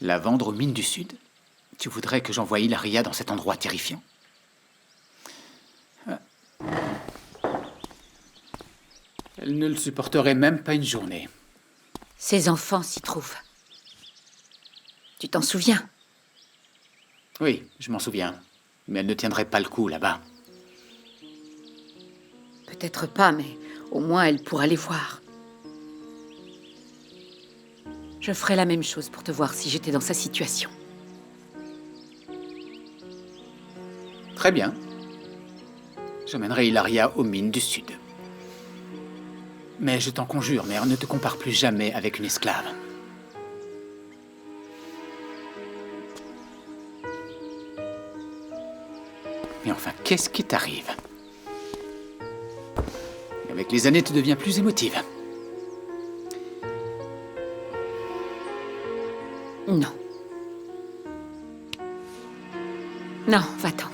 La vendre aux mines du Sud? Tu voudrais que j'envoie Hilaria dans cet endroit terrifiant? Elle ne le supporterait même pas une journée. Ses enfants s'y trouvent. Tu t'en souviens? Oui, je m'en souviens. Mais elle ne tiendrait pas le coup là-bas. Peut-être pas, mais au moins elle pourra les voir. Je ferais la même chose pour te voir si j'étais dans sa situation. Très bien. J'emmènerai Hilaria aux mines du Sud. Mais je t'en conjure, mère, ne te compare plus jamais avec une esclave. Mais enfin, qu'est-ce qui t'arrive? Avec les années, tu deviens plus émotive. Non. Non, va-t'en.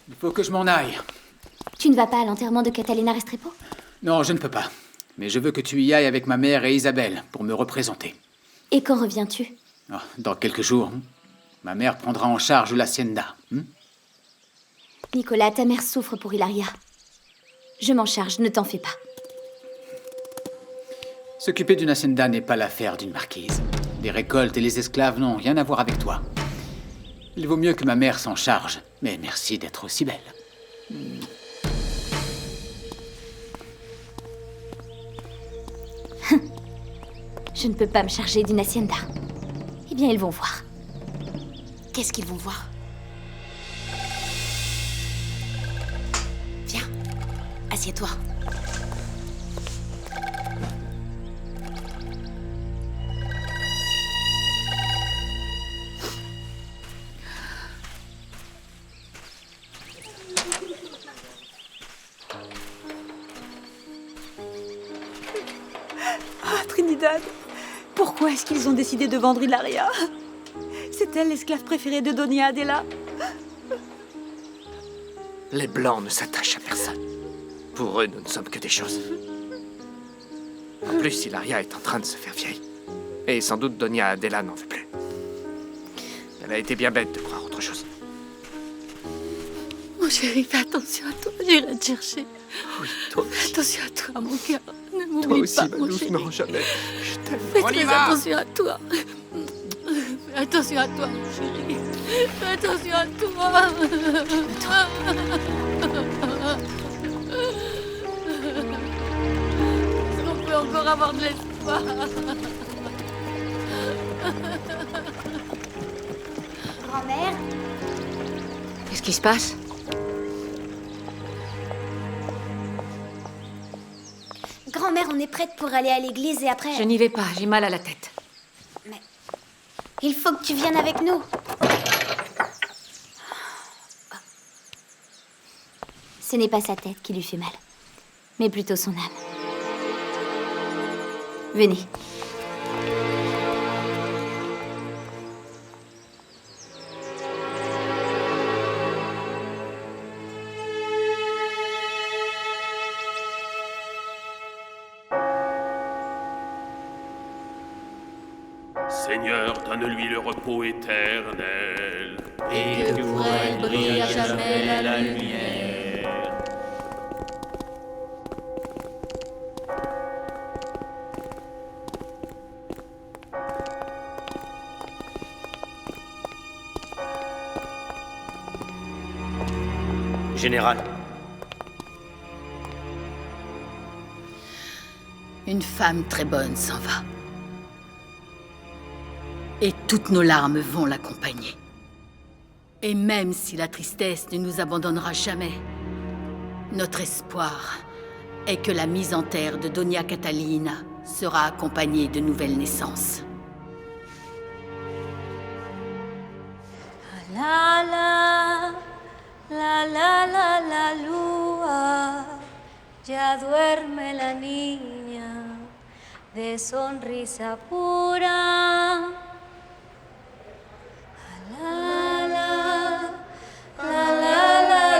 Il faut que je m'en aille. Tu ne vas pas à l'enterrement de Catalina Restrepo? Non, je ne peux pas. Mais je veux que tu y ailles avec ma mère et Isabelle pour me représenter. Et quand reviens-tu? Oh, dans quelques jours, ma mère prendra en charge l'hacienda. Nicolas, ta mère souffre pour Hilaria. Je m'en charge, ne t'en fais pas. S'occuper d'une hacienda n'est pas l'affaire d'une marquise. Les récoltes et les esclaves n'ont rien à voir avec toi. Il vaut mieux que ma mère s'en charge. Mais merci d'être aussi belle. Je ne peux pas me charger d'une hacienda. Eh bien, ils vont voir. Qu'est-ce qu'ils vont voir? Viens, assieds-toi. Ah, Trinidad! Pourquoi est-ce qu'ils ont décidé de vendre Hilaria? C'est elle l'esclave préférée de Doña Adela. Les Blancs ne s'attachent à personne. Pour eux, nous ne sommes que des choses. En plus, Hilaria est en train de se faire vieille. Et sans doute Doña Adela n'en veut plus. Elle a été bien bête de croire autre chose. Mon chéri, fais attention à toi, j'irai te chercher. Oui, toi aussi. Attention à toi, mon cœur. Ne Toi m'oublie aussi, pas, ma mon douce. chéri. Non, jamais. Je t'aime. Fais On y très va. attention à toi. Fais attention à toi, mon chéri. Fais attention à toi. Est-ce qu'on peut encore avoir de l'espoir? Grand-mère? Qu'est-ce qui se passe? Grand-mère, on est prête pour aller à l'église et après... Je n'y vais pas, j'ai mal à la tête. Mais... il faut que tu viennes avec nous. Ce n'est pas sa tête qui lui fait mal, mais plutôt son âme. Venez. Seigneur, donne-lui le repos éternel. Et que pour elle brille à jamais la lumière. Général, Une femme très bonne s'en va. Et toutes nos larmes vont l'accompagner. Et même si la tristesse ne nous abandonnera jamais, notre espoir est que la mise en terre de Doña Catalina sera accompagnée de nouvelles naissances. La la, la la la la lua, ya duerme la niña de sonrisa pura. La la, la la la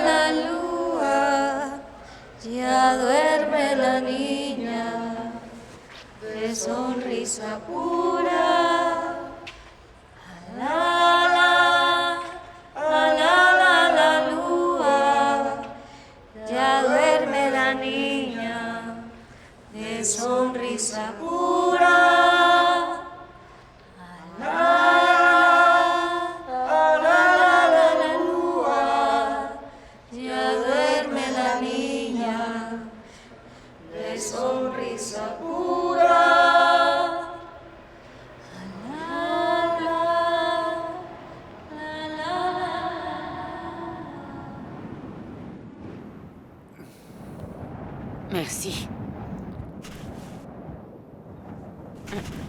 Merci.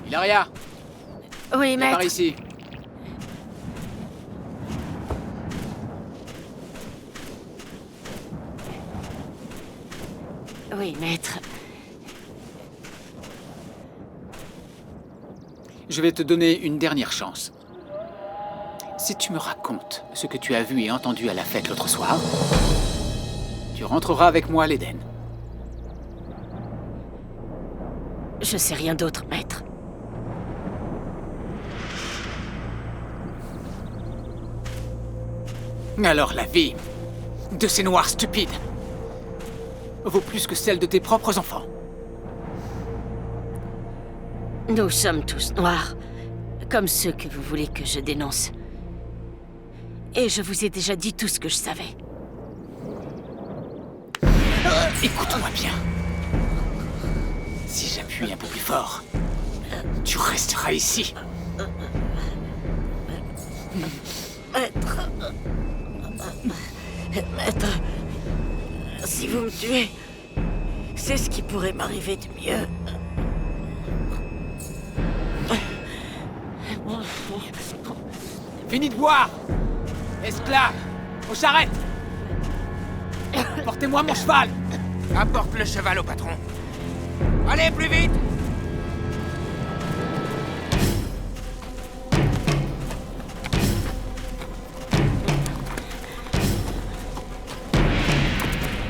Ilaria, Oui, viens par maître. ici. Oui, maître. Je vais te donner une dernière chance. Si tu me racontes ce que tu as vu et entendu à la fête l'autre soir, tu rentreras avec moi à l'Éden. Je sais rien d'autre, maître. Alors la vie de ces noirs stupides vaut plus que celle de tes propres enfants. Nous sommes tous noirs, comme ceux que vous voulez que je dénonce. Et je vous ai déjà dit tout ce que je savais. Écoute-moi bien. Si j'appuie un peu plus fort, tu resteras ici. Maître... Maître... Si vous me tuez, c'est ce qui pourrait m'arriver de mieux. Fini de boire! Esclaves! Aux charrettes! Portez-moi mon cheval! Apporte le cheval au patron. Allez, plus vite!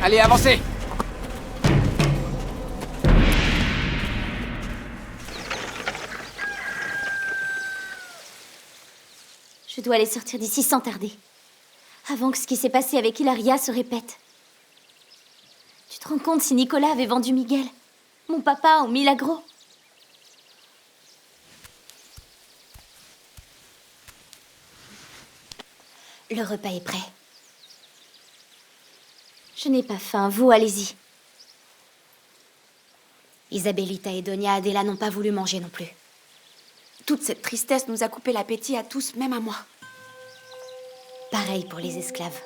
Allez, avancez! Je dois aller sortir d'ici sans tarder. Avant que ce qui s'est passé avec Ilaria se répète. Tu te rends compte si Nicolas avait vendu Miguel, mon papa au Milagro? Le repas est prêt. Je n'ai pas faim, vous allez-y. Isabellita et Donia Adela n'ont pas voulu manger non plus. Toute cette tristesse nous a coupé l'appétit à tous, même à moi. Pareil pour les esclaves.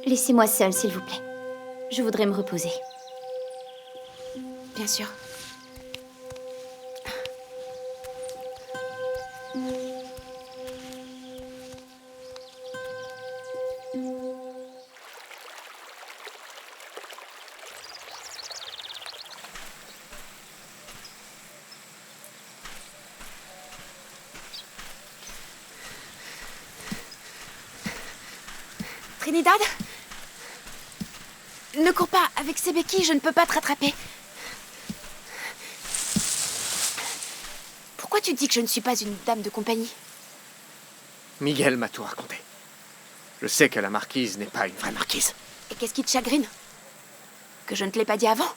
Laissez-moi seule, s'il vous plaît. Je voudrais me reposer. Bien sûr. Trinidad? Ne cours pas, avec ces béquilles, je ne peux pas te rattraper. Pourquoi tu dis que je ne suis pas une dame de compagnie? Miguel m'a tout raconté. Je sais que la marquise n'est pas une vraie marquise. Et qu'est-ce qui te chagrine? Que je ne te l'ai pas dit avant?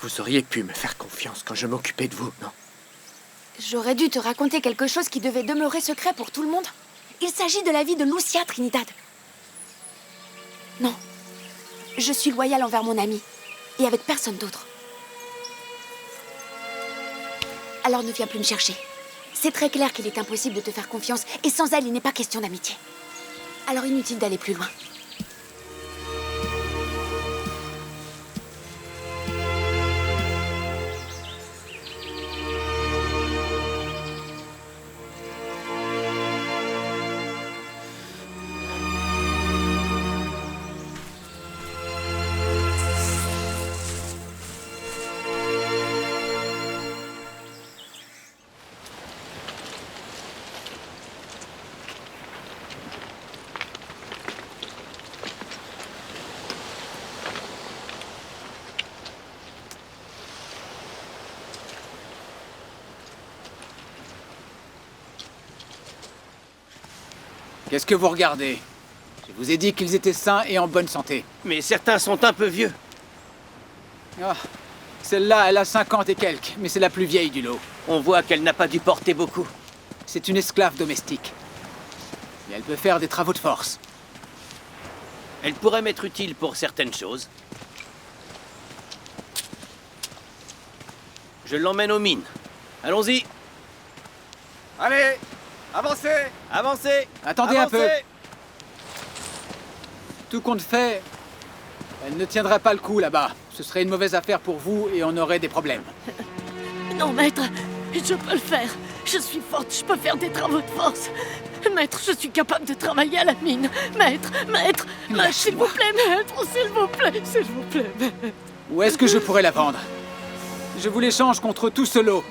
Vous auriez pu me faire confiance quand je m'occupais de vous, non? J'aurais dû te raconter quelque chose qui devait demeurer secret pour tout le monde. Il s'agit de la vie de Lucia, Trinidad. Non. Je suis loyale envers mon ami. Et avec personne d'autre. Alors ne viens plus me chercher. C'est très clair qu'il est impossible de te faire confiance. Et sans elle, il n'est pas question d'amitié. Alors inutile d'aller plus loin. Qu'est-ce que vous regardez? Je vous ai dit qu'ils étaient sains et en bonne santé. Mais certains sont un peu vieux. Ah, celle-là, elle a 50 et quelques, mais c'est la plus vieille du lot. On voit qu'elle n'a pas dû porter beaucoup. C'est une esclave domestique. Et elle peut faire des travaux de force. Elle pourrait m'être utile pour certaines choses. Je l'emmène aux mines. Allons-y. Allez, avancez. Avancez. Attendez un peu. Tout compte fait, elle ne tiendrait pas le coup là-bas. Ce serait une mauvaise affaire pour vous et on aurait des problèmes. Non, maître, je peux le faire. Je suis forte, je peux faire des travaux de force. Maître, je suis capable de travailler à la mine. Maître, s'il vous plaît, maître, s'il vous plaît, maître. Où est-ce que je pourrais la vendre? Je vous l'échange contre tout ce lot.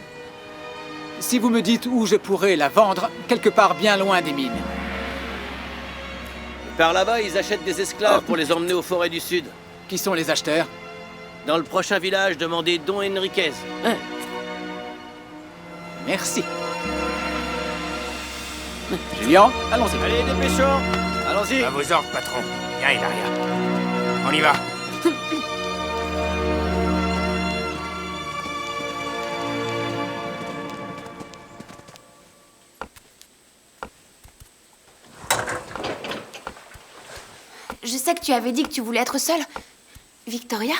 Si vous me dites où je pourrais la vendre, quelque part bien loin des mines. Par là-bas, ils achètent des esclaves pour les emmener aux forêts du Sud. Qui sont les acheteurs? Dans le prochain village, demandez Don Enriquez. Merci. Julien, allons-y. Allez, dépêchons. Allons-y. À vos ordres, patron. Viens, Hilaria. On y va. Je sais que tu avais dit que tu voulais être seule. Victoria?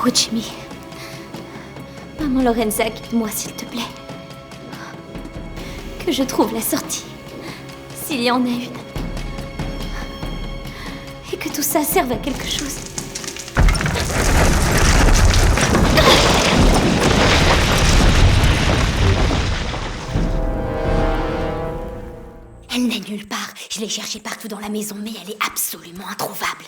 Oh, Jimmy. Maman Lorenza, quitte-moi, s'il te plaît. Que je trouve la sortie, s'il y en a une. Et que tout ça serve à quelque chose. Elle n'est nulle part. Je l'ai cherchée partout dans la maison, mais elle est absolument introuvable.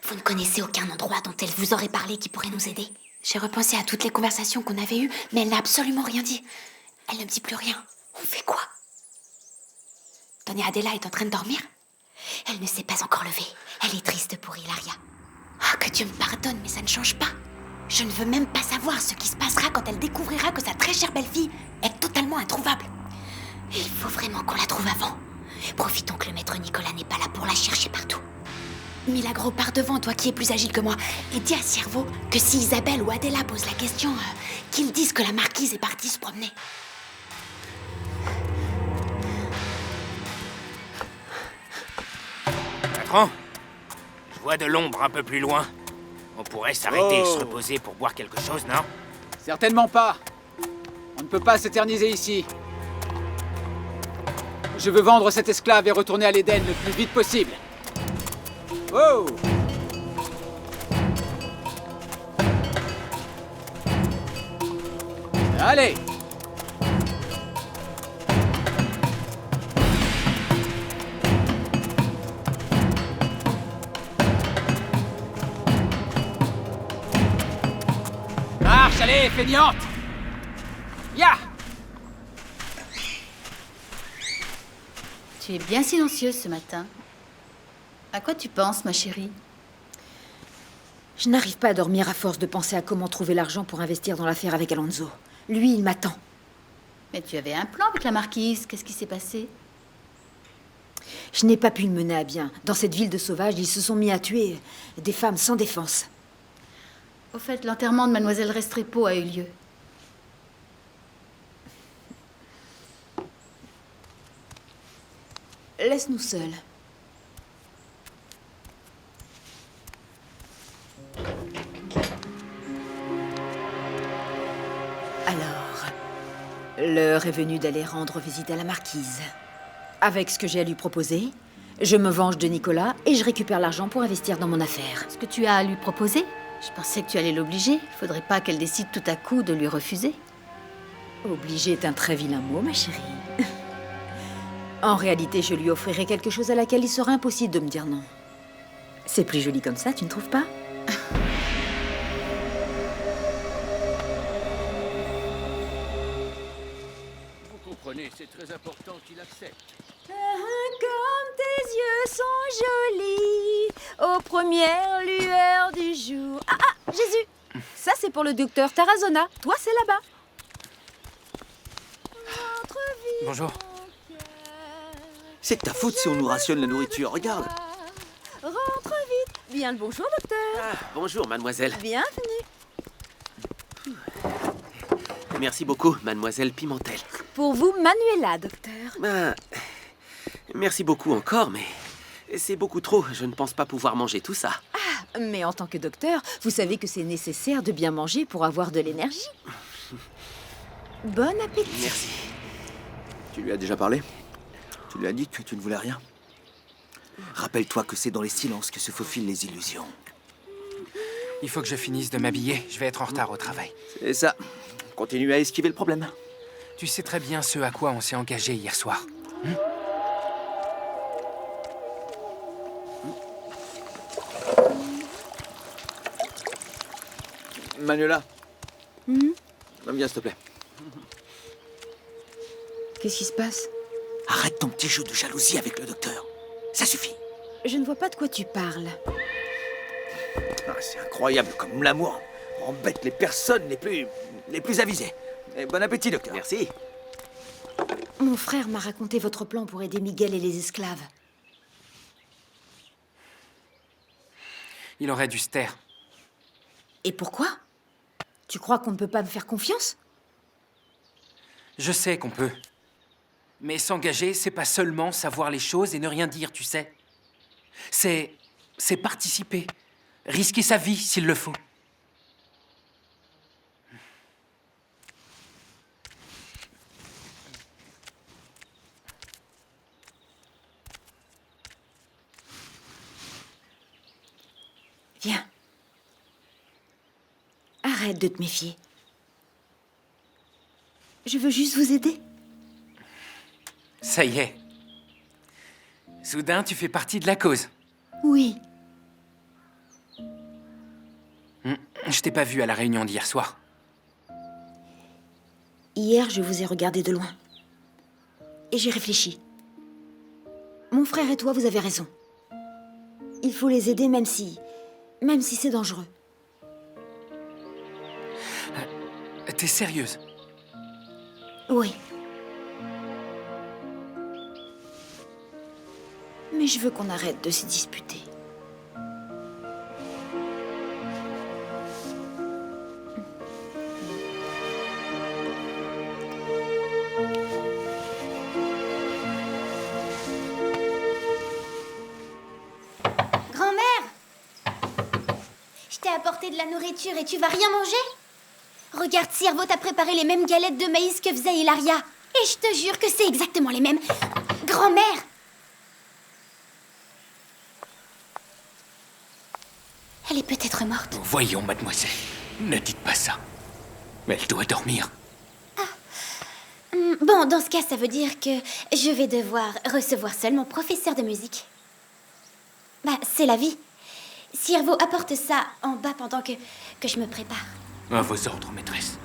Vous ne connaissez aucun endroit dont elle vous aurait parlé qui pourrait nous aider? J'ai repensé à toutes les conversations qu'on avait eues, mais elle n'a absolument rien dit. Elle ne me dit plus rien. On fait quoi? Doña Adela est en train de dormir? Elle ne s'est pas encore levée. Elle est triste pour Hilaria. Ah, que Dieu me pardonne, mais ça ne change pas. Je ne veux même pas savoir ce qui se passera quand elle découvrira que sa très chère belle-fille est totalement introuvable. Il faut vraiment qu'on la trouve avant. Profitons que le maître Nicolas n'est pas là pour la chercher partout. Milagro, pars devant, toi qui es plus agile que moi, et dis à Ciervo que si Isabelle ou Adela posent la question, qu'ils disent que la marquise est partie se promener. Patron, je vois de l'ombre un peu plus loin. On pourrait s'arrêter et se reposer pour boire quelque chose, non? Certainement pas. On ne peut pas s'éterniser ici. Je veux vendre cet esclave et retourner à l'Éden le plus vite possible. Oh! Allez! Marche, allez, feignante! Ya! Tu es bien silencieuse ce matin. À quoi tu penses, ma chérie? Je n'arrive pas à dormir à force de penser à comment trouver l'argent pour investir dans l'affaire avec Alonso. Lui, il m'attend. Mais tu avais un plan avec la marquise. Qu'est-ce qui s'est passé? Je n'ai pas pu le mener à bien. Dans cette ville de sauvages, ils se sont mis à tuer des femmes sans défense. Au fait, l'enterrement de Mademoiselle Restrepo a eu lieu. Laisse-nous seuls. Alors, l'heure est venue d'aller rendre visite à la marquise. Avec ce que j'ai à lui proposer, je me venge de Nicolas et je récupère l'argent pour investir dans mon affaire. Ce que tu as à lui proposer? Je pensais que tu allais l'obliger. Faudrait pas qu'elle décide tout à coup de lui refuser. Obliger est un très vilain mot, ma chérie. En réalité, je lui offrirai quelque chose à laquelle il sera impossible de me dire non. C'est plus joli comme ça, tu ne trouves pas? Vous comprenez, c'est très important qu'il accepte. Comme tes yeux sont jolis, aux premières lueurs du jour. Ah, Jésus! Ça, c'est pour le docteur Tarazona. Toi, c'est là-bas. Bonjour. C'est de ta faute si on nous rationne la nourriture, regarde. Rentre vite. Bien le bonjour, docteur. Bonjour, mademoiselle. Bienvenue. Merci beaucoup, mademoiselle Pimentel. Pour vous, Manuela, docteur. Merci beaucoup encore, mais c'est beaucoup trop. Je ne pense pas pouvoir manger tout ça. Ah, mais en tant que docteur, vous savez que c'est nécessaire de bien manger pour avoir de l'énergie. Bon appétit. Merci. Tu lui as déjà parlé? Tu lui as dit que tu ne voulais rien? Rappelle-toi que c'est dans les silences que se faufilent les illusions. Il faut que je finisse de m'habiller. Je vais être en retard au travail. C'est ça. Continue à esquiver le problème. Tu sais très bien ce à quoi on s'est engagé hier soir. Manuela. Viens, s'il te plaît. Qu'est-ce qui se passe? Arrête ton petit jeu de jalousie avec le docteur. Ça suffit. Je ne vois pas de quoi tu parles. Ah, c'est incroyable comme l'amour embête les personnes les plus avisées. Et bon appétit, docteur. Merci. Mon frère m'a raconté votre plan pour aider Miguel et les esclaves. Il aurait dû se taire. Et pourquoi? Tu crois qu'on ne peut pas me faire confiance? Je sais qu'on peut. Mais s'engager, c'est pas seulement savoir les choses et ne rien dire, tu sais. C'est participer. Risquer sa vie s'il le faut. Viens. Arrête de te méfier. Je veux juste vous aider. Ça y est. Soudain, tu fais partie de la cause. Oui. Je t'ai pas vu à la réunion d'hier soir. Hier, je vous ai regardé de loin. Et j'ai réfléchi. Mon frère et toi, vous avez raison. Il faut les aider même si c'est dangereux. T'es sérieuse? Oui. Mais je veux qu'on arrête de se disputer. Grand-mère! Je t'ai apporté de la nourriture et tu vas rien manger? Regarde, Ciervo t'a préparé les mêmes galettes de maïs que faisait Hilaria. Et je te jure que c'est exactement les mêmes. Grand-mère! Elle est peut-être morte. Voyons, mademoiselle. Ne dites pas ça. Elle doit dormir. Bon, dans ce cas, ça veut dire que je vais devoir recevoir seul mon professeur de musique. Bah, c'est la vie. Ciervo apporte ça en bas pendant que je me prépare. À vos ordres, maîtresse.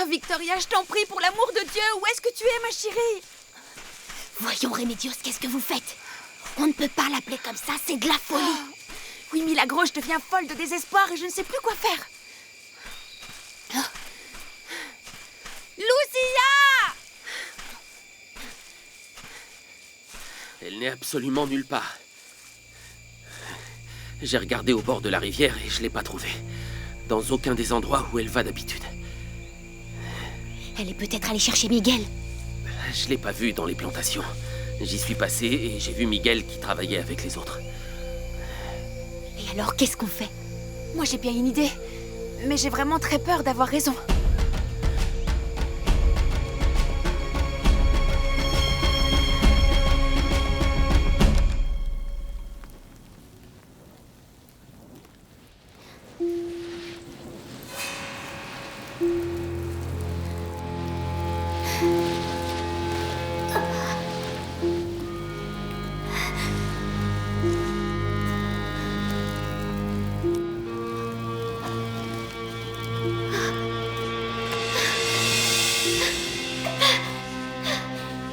Victoria, je t'en prie, pour l'amour de Dieu, où est-ce que tu es, ma chérie? Voyons, Remedios, qu'est-ce que vous faites? On ne peut pas l'appeler comme ça, c'est de la folie. Oui, Milagro, je deviens folle de désespoir et je ne sais plus quoi faire. Lucia! Elle n'est absolument nulle part. J'ai regardé au bord de la rivière et je l'ai pas trouvée. Dans aucun des endroits où elle va d'habitude. Elle est peut-être allée chercher Miguel. Je l'ai pas vue dans les plantations. J'y suis passé et j'ai vu Miguel qui travaillait avec les autres. Et alors, qu'est-ce qu'on fait? Moi, j'ai bien une idée. Mais j'ai vraiment très peur d'avoir raison.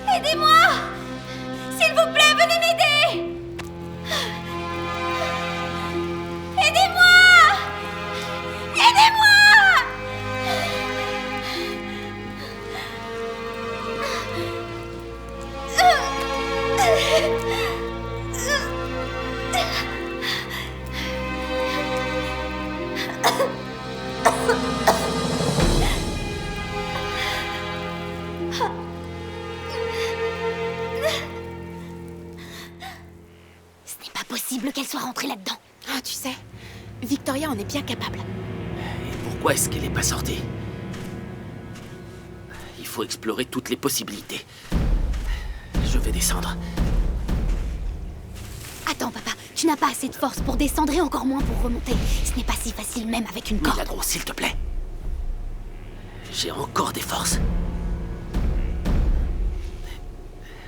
Aidez-moi! S'il vous plaît, venez m'aider! Aidez-moi! Aidez-moi! Ce n'est pas possible qu'elle soit rentrée là-dedans. Ah, tu sais, Victoria en est bien capable. Pourquoi est-ce qu'elle n'est pas sortie? Il faut explorer toutes les possibilités. Je vais descendre. Attends, papa, tu n'as pas assez de force pour descendre et encore moins pour remonter. Ce n'est pas si facile même avec une corde. Milagro, s'il te plaît. J'ai encore des forces.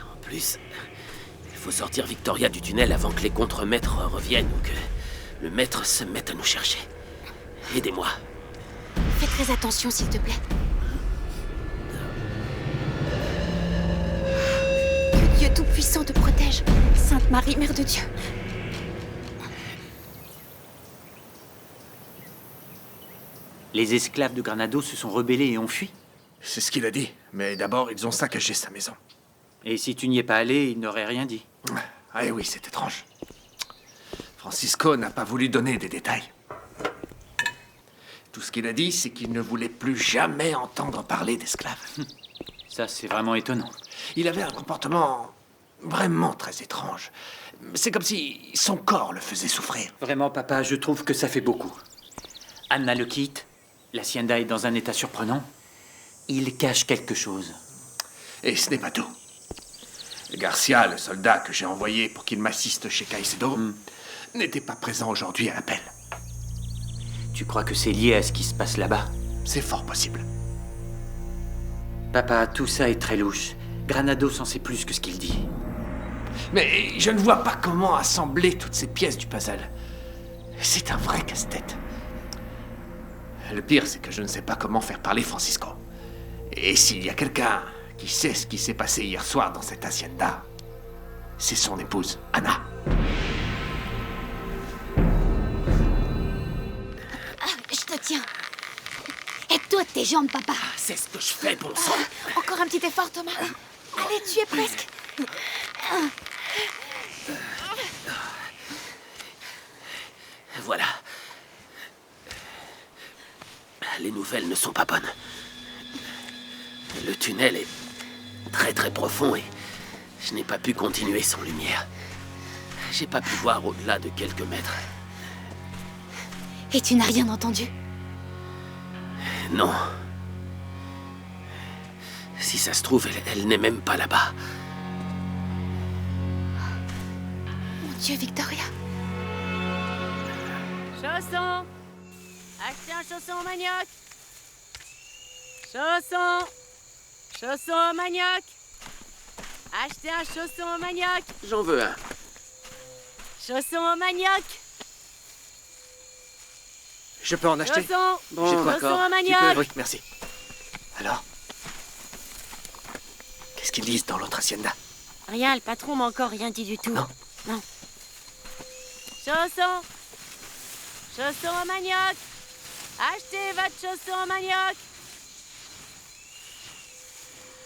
En plus, il faut sortir Victoria du tunnel avant que les contremaîtres reviennent ou que le maître se mette à nous chercher. Aidez-moi. Fais très attention, s'il te plaît. Que Dieu Tout-Puissant te protège. Sainte Marie, Mère de Dieu. Les esclaves de Granado se sont rebellés et ont fui. C'est ce qu'il a dit. Mais d'abord, ils ont saccagé sa maison. Et si tu n'y es pas allé, il n'aurait rien dit. Ah oui, c'est étrange. Francisco n'a pas voulu donner des détails. Tout ce qu'il a dit, c'est qu'il ne voulait plus jamais entendre parler d'esclaves. Ça, c'est vraiment étonnant. Il avait un comportement vraiment très étrange. C'est comme si son corps le faisait souffrir. Vraiment, papa, je trouve que ça fait beaucoup. Anna le quitte. L'hacienda est dans un état surprenant. Il cache quelque chose. Et ce n'est pas tout. Garcia, le soldat que j'ai envoyé pour qu'il m'assiste chez Caicedo, n'était pas présent aujourd'hui à l'appel. Tu crois que c'est lié à ce qui se passe là-bas? C'est fort possible. Papa, tout ça est très louche. Granado s'en sait plus que ce qu'il dit. Mais je ne vois pas comment assembler toutes ces pièces du puzzle. C'est un vrai casse-tête. Le pire, c'est que je ne sais pas comment faire parler Francisco. Et s'il y a quelqu'un qui sait ce qui s'est passé hier soir dans cette hacienda, c'est son épouse, Anna. Je te tiens. Aide-toi de tes jambes, papa. C'est ce que je fais, bon sang. Encore un petit effort, Thomas. Allez, tu es presque. Voilà. Les nouvelles ne sont pas bonnes. Le tunnel est très très profond et je n'ai pas pu continuer sans lumière. J'ai pas pu voir au-delà de quelques mètres. Et tu n'as rien entendu? Non. Si ça se trouve, elle n'est même pas là-bas. Mon Dieu, Victoria. Chausson! Achetez un chausson au manioc! Chausson! Chausson au manioc! Achetez un chausson au manioc! J'en veux un. Chausson au manioc! Je peux en acheter? Chausson! Bon, Chausson au Tu manioc! peux, oui, merci. Alors? Qu'est-ce qu'ils disent dans l'autre hacienda? Rien, le patron m'a encore rien dit du tout. Non. Non. Chausson! Chausson au manioc! Achetez votre chausson au manioc!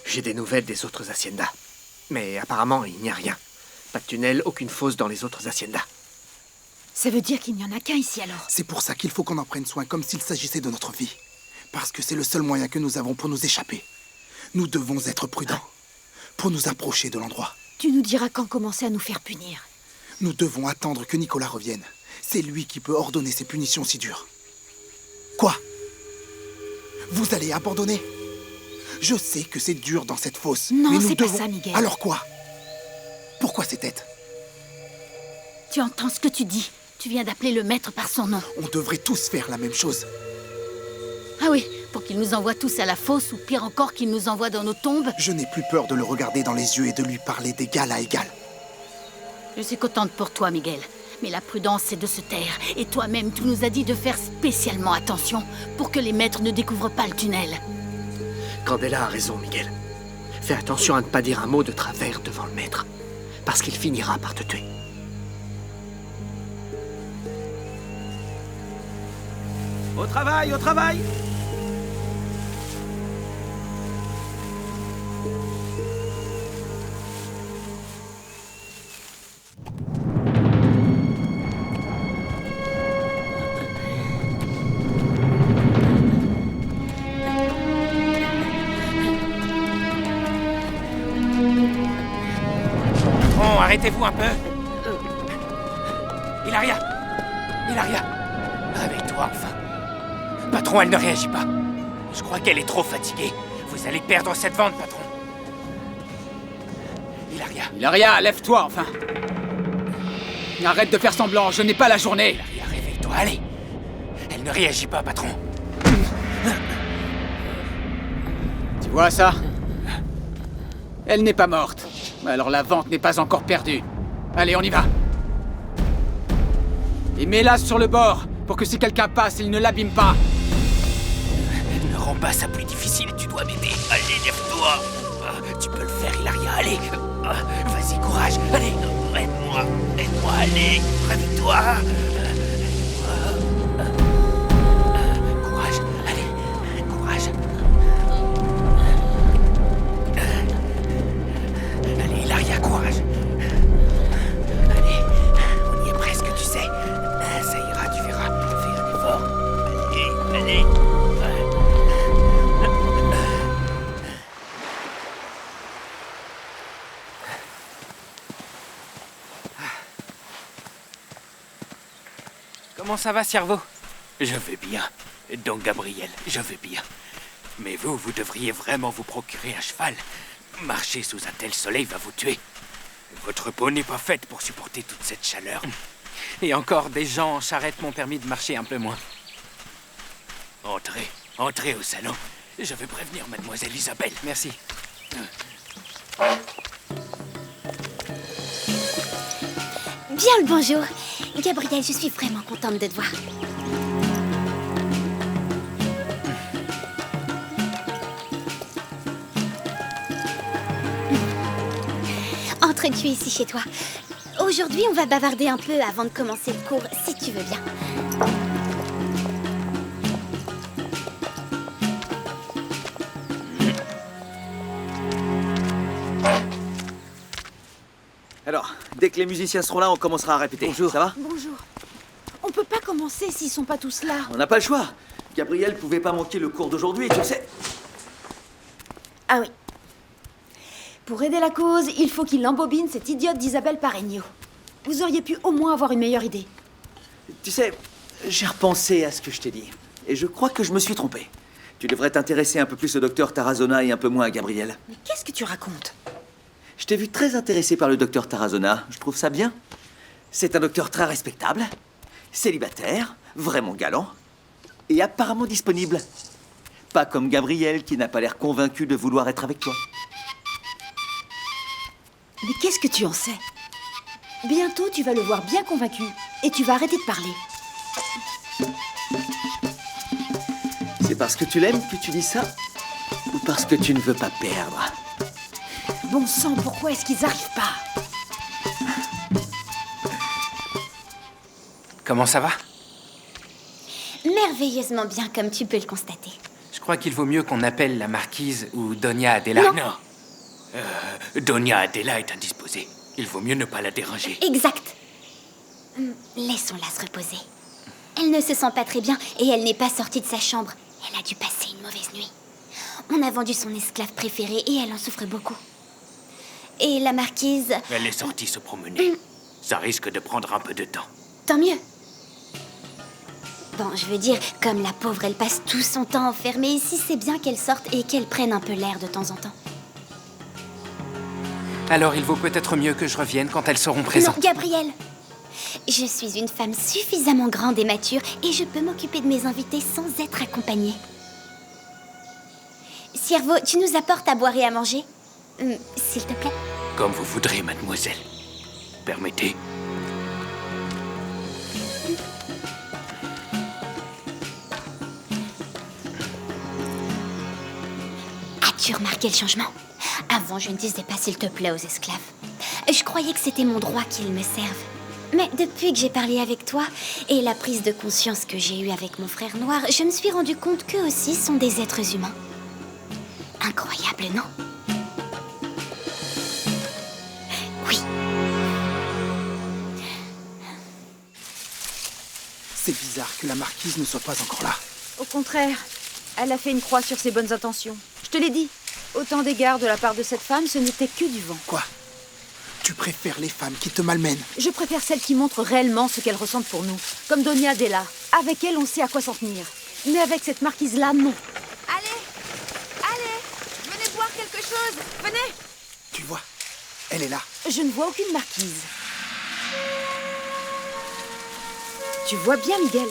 J'ai des nouvelles des autres haciendas. Mais apparemment, il n'y a rien. Pas de tunnel, aucune fosse dans les autres haciendas. Ça veut dire qu'il n'y en a qu'un ici alors? C'est pour ça qu'il faut qu'on en prenne soin comme s'il s'agissait de notre vie. Parce que c'est le seul moyen que nous avons pour nous échapper. Nous devons être prudents pour nous approcher de l'endroit. Tu nous diras quand commencer à nous faire punir. Nous devons attendre que Nicolas revienne. C'est lui qui peut ordonner ces punitions si dures. Quoi? Vous allez abandonner? Je sais que c'est dur dans cette fosse. Non, mais nous c'est devons... pas ça, Miguel. Alors quoi? Pourquoi ces têtes? Tu entends ce que tu dis? Tu viens d'appeler le maître par son nom. On devrait tous faire la même chose. Ah oui, pour qu'il nous envoie tous à la fosse, ou pire encore, qu'il nous envoie dans nos tombes. Je n'ai plus peur de le regarder dans les yeux et de lui parler d'égal à égal. Je suis contente pour toi, Miguel. Mais la prudence, c'est de se taire. Et toi-même, tu nous as dit de faire spécialement attention pour que les maîtres ne découvrent pas le tunnel. Candela a raison, Miguel. Fais attention à ne pas dire un mot de travers devant le maître. Parce qu'il finira par te tuer. Au travail, au travail! Bon, arrêtez-vous un peu. Hilaria! Hilaria! Réveille-toi, enfin. Patron, elle ne réagit pas. Je crois qu'elle est trop fatiguée. Vous allez perdre cette vente, patron. Hilaria. Hilaria, lève-toi, enfin. Arrête de faire semblant, je n'ai pas la journée. Hilaria, réveille-toi, allez. Elle ne réagit pas, patron. Tu vois ça? Elle n'est pas morte. Alors la vente n'est pas encore perdue. Allez, on y va. Et mets-la sur le bord, pour que si quelqu'un passe, il ne l'abîme pas. Ne rends pas ça plus difficile, tu dois m'aider. Allez, lève-toi. Tu peux le faire, Hilaria, allez. Vas-y, courage, allez. Aide-moi, allez. Réveille-toi. Courage, allez. Courage. Allez, Hilaria, courage. Allez, on y est presque, tu sais. Ça ira, tu verras. Fais un effort. Allez. Comment ça va, cerveau? Je vais bien. Donc, Gabriel, je vais bien. Mais vous devriez vraiment vous procurer un cheval. Marcher sous un tel soleil va vous tuer. Votre peau n'est pas faite pour supporter toute cette chaleur. Et encore, des gens en charrette m'ont permis de marcher un peu moins. Entrez au salon. Je vais prévenir mademoiselle Isabelle. Merci. Bien le bonjour. Gabriel, je suis vraiment contente de te voir. Entre, tu es ici chez toi. Aujourd'hui, on va bavarder un peu avant de commencer le cours, si tu veux bien. Alors, dès que les musiciens seront là, on commencera à répéter. Bonjour. Ça va? Bonjour. On peut pas commencer s'ils sont pas tous là. On n'a pas le choix. Gabriel pouvait pas manquer le cours d'aujourd'hui, tu le sais. Ah oui. Pour aider la cause, il faut qu'il embobine cette idiote d'Isabelle Paregno. Vous auriez pu au moins avoir une meilleure idée. Tu sais, j'ai repensé à ce que je t'ai dit. Et je crois que je me suis trompé. Tu devrais t'intéresser un peu plus au docteur Tarazona et un peu moins à Gabriel. Mais qu'est-ce que tu racontes? Je t'ai vu très intéressé par le docteur Tarazona. Je trouve ça bien. C'est un docteur très respectable, célibataire, vraiment galant, et apparemment disponible. Pas comme Gabriel qui n'a pas l'air convaincu de vouloir être avec toi. Mais qu'est-ce que tu en sais? Bientôt, tu vas le voir bien convaincu, et tu vas arrêter de parler. C'est parce que tu l'aimes que tu dis ça? Ou parce que tu ne veux pas perdre? Bon sang, pourquoi est-ce qu'ils arrivent pas? Comment ça va? merveilleusement bien, comme tu peux le constater. Je crois qu'il vaut mieux qu'on appelle la marquise ou Donia Adela. Non. Donia Adela est indisposée. Il vaut mieux ne pas la déranger. Exact. Laissons-la se reposer. Elle ne se sent pas très bien et elle n'est pas sortie de sa chambre. Elle a dû passer une mauvaise nuit. On a vendu son esclave préféré et elle en souffre beaucoup. Et la marquise... Elle est sortie se promener. Ça risque de prendre un peu de temps. Tant mieux. Bon, je veux dire, comme la pauvre, elle passe tout son temps enfermée ici, c'est bien qu'elle sorte et qu'elle prenne un peu l'air de temps en temps. Alors il vaut peut-être mieux que je revienne quand elles seront présentes. Non, Gabriel. Je suis une femme suffisamment grande et mature et je peux m'occuper de mes invités sans être accompagnée. Ciervo, tu nous apportes à boire et à manger? S'il te plaît. Comme vous voudrez, mademoiselle. Permettez. As-tu remarqué le changement? Avant, je ne disais pas s'il te plaît aux esclaves. Je croyais que c'était mon droit qu'ils me servent. Mais depuis que j'ai parlé avec toi et la prise de conscience que j'ai eue avec mon frère noir, je me suis rendu compte qu'eux aussi sont des êtres humains. Incroyable, non? Oui. C'est bizarre que la marquise ne soit pas encore là. Au contraire, elle a fait une croix sur ses bonnes intentions. Je te l'ai dit, autant d'égards de la part de cette femme, ce n'était que du vent. Quoi? Tu préfères les femmes qui te malmènent? Je préfère celles qui montrent réellement ce qu'elles ressentent pour nous. Comme Donia Adela. Avec elle, on sait à quoi s'en tenir. Mais avec cette marquise-là, non. Allez, venez boire quelque chose. Venez. Tu vois, elle est là. Je ne vois aucune marquise. Tu vois bien, Miguel.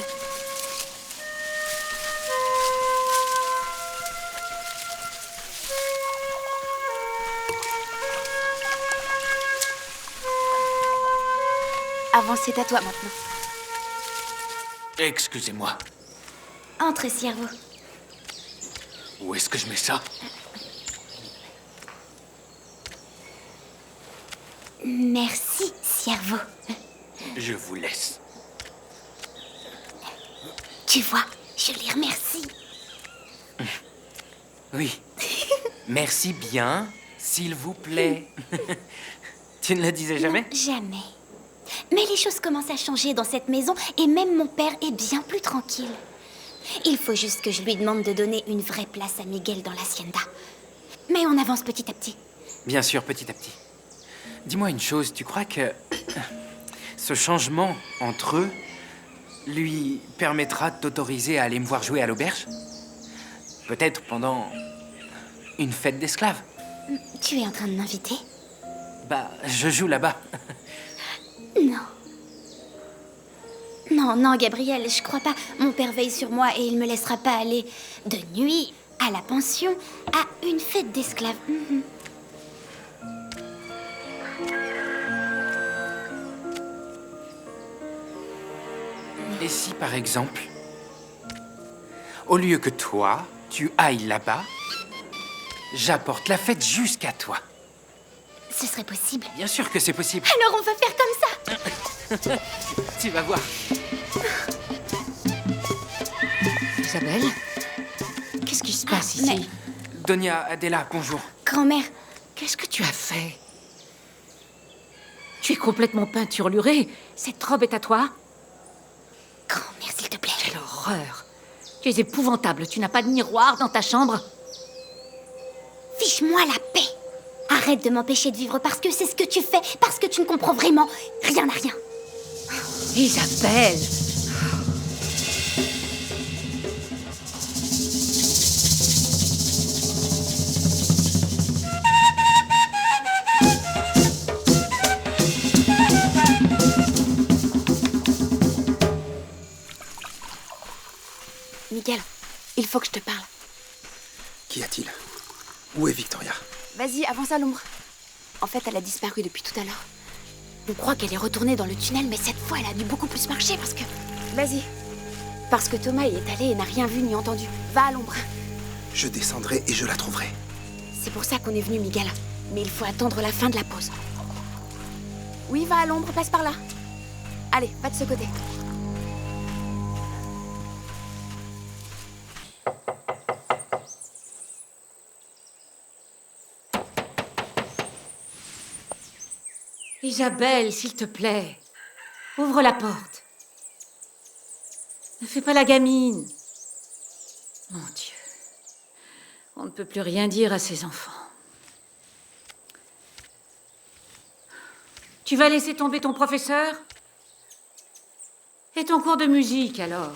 Avance, c'est à toi maintenant. Excusez-moi. Entre, Ciervo. Où est-ce que je mets ça? Merci, Ciervo. Je vous laisse. Tu vois, je les remercie. Oui. Merci bien, s'il vous plaît. Tu ne le disais jamais? Non, jamais. Mais les choses commencent à changer dans cette maison et même mon père est bien plus tranquille. Il faut juste que je lui demande de donner une vraie place à Miguel dans l'hacienda. Mais on avance petit à petit. Bien sûr, petit à petit. Dis-moi une chose, tu crois que ce changement entre eux lui permettra de t'autoriser à aller me voir jouer à l'auberge? Peut-être pendant une fête d'esclaves. Tu es en train de m'inviter? Bah, je joue là-bas. Non. Non, Gabriel, je crois pas. Mon père veille sur moi et il me laissera pas aller de nuit à la pension à une fête d'esclaves. Et si, par exemple, au lieu que toi, tu ailles là-bas, j'apporte la fête jusqu'à toi? Ce serait possible? Bien sûr que c'est possible. Alors on va faire comme ça. Tu vas voir. Isabelle? Qu'est-ce qui se passe ici? Donia Adela, bonjour. Grand-mère. Qu'est-ce que tu as fait? Tu es complètement peinturlurée. Cette robe est à toi? Grand-mère, s'il te plaît. Quelle horreur! Tu es épouvantable. Tu n'as pas de miroir dans ta chambre? Fiche-moi la paix. Arrête de m'empêcher de vivre parce que c'est ce que tu fais, parce que tu ne comprends vraiment rien à rien. Isabelle! Miguel, il faut que je te parle. Qu'y a-t-il? Où est Victoria? Vas-y, avance à l'ombre. En fait, elle a disparu depuis tout à l'heure. On croit qu'elle est retournée dans le tunnel, mais cette fois, elle a dû beaucoup plus marcher parce que... Vas-y. Parce que Thomas y est allé et n'a rien vu ni entendu. Va à l'ombre. Je descendrai et je la trouverai. C'est pour ça qu'on est venu, Miguel. Mais il faut attendre la fin de la pause. Oui, va à l'ombre, passe par là. Allez, va de ce côté. Isabelle, s'il te plaît, ouvre la porte. Ne fais pas la gamine. Mon Dieu, on ne peut plus rien dire à ces enfants. Tu vas laisser tomber ton professeur? Et ton cours de musique, alors?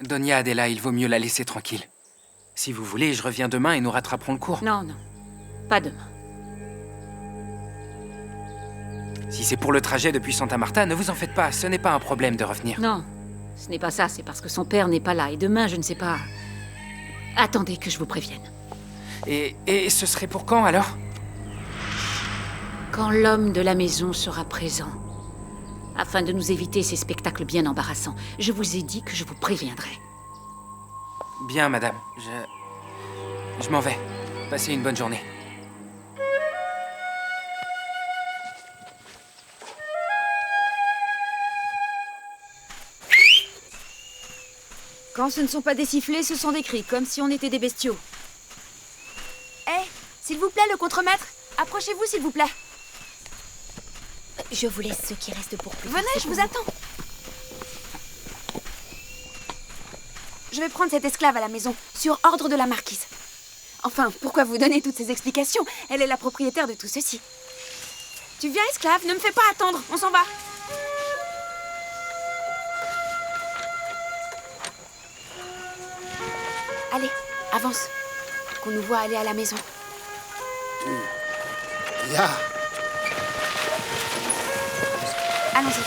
Donia Adela, il vaut mieux la laisser tranquille. Si vous voulez, je reviens demain et nous rattraperons le cours. Non, non. Pas demain. Si c'est pour le trajet depuis Santa Marta, ne vous en faites pas. Ce n'est pas un problème de revenir. Non, ce n'est pas ça. C'est parce que son père n'est pas là. Et demain, je ne sais pas... Attendez que je vous prévienne. Et ce serait pour quand, alors? Quand l'homme de la maison sera présent. Afin de nous éviter ces spectacles bien embarrassants. Je vous ai dit que je vous préviendrai. Bien, madame. Je m'en vais. Passez une bonne journée. Quand ce ne sont pas des sifflets, ce sont des cris, comme si on était des bestiaux. Hé, s'il vous plaît, le contremaître, approchez-vous, s'il vous plaît. Je vous laisse ceux qui restent pour plus. Venez, je vous attends. Je vais prendre cette esclave à la maison, sur ordre de la marquise. Enfin, pourquoi vous donner toutes ces explications? Elle est la propriétaire de tout ceci. Tu viens, esclave, ne me fais pas attendre, on s'en va. Allez, avance. Qu'on nous voit aller à la maison. Ya. Allons-y.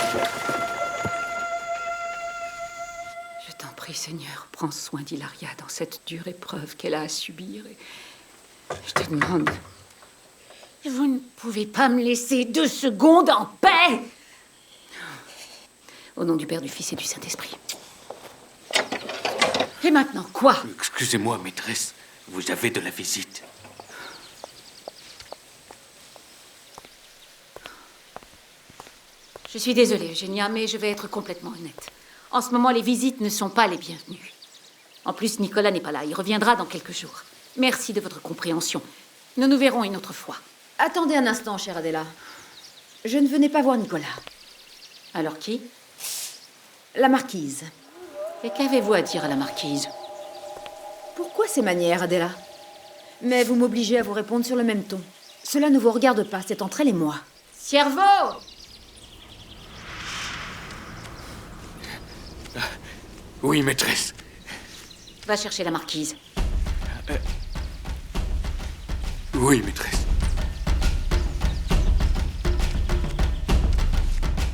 Je t'en prie, Seigneur, prends soin d'Hilaria dans cette dure épreuve qu'elle a à subir. Et je te demande... Vous ne pouvez pas me laisser 2 secondes en paix? Au nom du Père, du Fils et du Saint-Esprit. Et maintenant, quoi? Excusez-moi, maîtresse. Vous avez de la visite. Je suis désolée, Eugénia, mais je vais être complètement honnête. En ce moment, les visites ne sont pas les bienvenues. En plus, Nicolas n'est pas là. Il reviendra dans quelques jours. Merci de votre compréhension. Nous nous verrons une autre fois. Attendez un instant, chère Adela. Je ne venais pas voir Nicolas. Alors qui? La marquise. Et qu'avez-vous à dire à la marquise? Pourquoi ces manières, Adela? Mais vous m'obligez à vous répondre sur le même ton. Cela ne vous regarde pas, c'est entre elle et moi. Cerveau! Oui, maîtresse. Va chercher la marquise. Oui, maîtresse.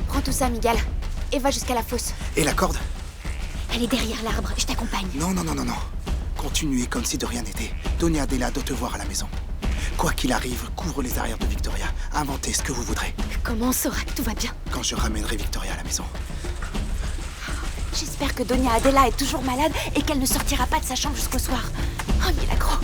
Prends tout ça, Miguel, et va jusqu'à la fosse. Et la corde? Elle est derrière l'arbre, je t'accompagne. Non, non, non, non, non. Continuez comme si de rien n'était. Donia Adela doit te voir à la maison. Quoi qu'il arrive, couvre les arrières de Victoria. Inventez ce que vous voudrez. Comment on saura que tout va bien? Quand je ramènerai Victoria à la maison. J'espère que Donia Adela est toujours malade et qu'elle ne sortira pas de sa chambre jusqu'au soir. Oh, milagro!